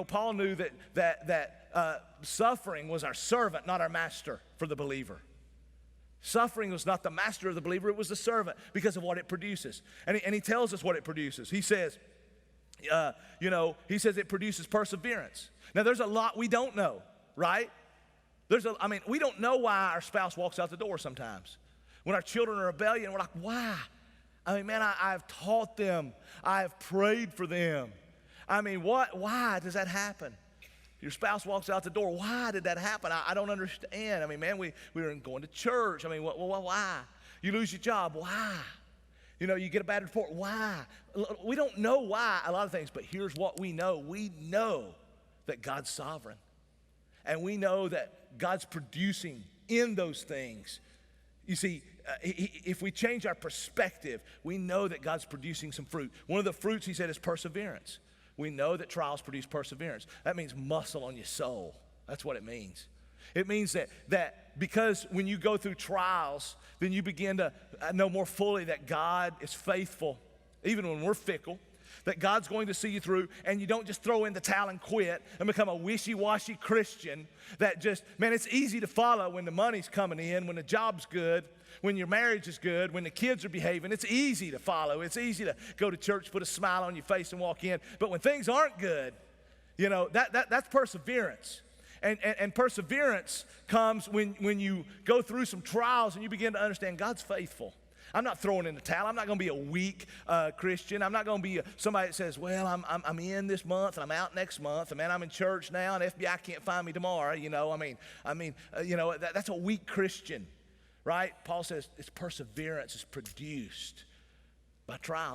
Paul knew that suffering was our servant, not our master for the believer. Suffering was not the master of the believer, it was the servant because of what it produces. And he tells us what it produces. He says, he says it produces perseverance. Now, there's a lot we don't know, right? We don't know why our spouse walks out the door sometimes. When our children are rebellion, we're like, why? I've taught them. I've prayed for them. Why does that happen? Your spouse walks out the door. Why did that happen? I don't understand. We were going to church. Why? You lose your job. Why? You get a bad report. Why? We don't know why a lot of things, but here's what we know. We know that God's sovereign. And we know that God's producing in those things. You see, if we change our perspective, we know that God's producing some fruit. One of the fruits, he said, is perseverance. We know that trials produce perseverance. That means muscle on your soul. That's what it means. It means that because when you go through trials, then you begin to know more fully that God is faithful, even when we're fickle, that God's going to see you through, and you don't just throw in the towel and quit and become a wishy-washy Christian that just, it's easy to follow when the money's coming in, when the job's good, when your marriage is good, when the kids are behaving. It's easy to follow. It's easy to go to church, put a smile on your face and walk in. But when things aren't good, that's perseverance. And perseverance comes when you go through some trials and you begin to understand God's faithful. I'm not throwing in the towel. I'm not going to be a weak Christian. I'm not going to be somebody that says, well, I'm in this month and I'm out next month. I'm in church now and FBI can't find me tomorrow. That's a weak Christian, right? Paul says it's perseverance is produced by trials.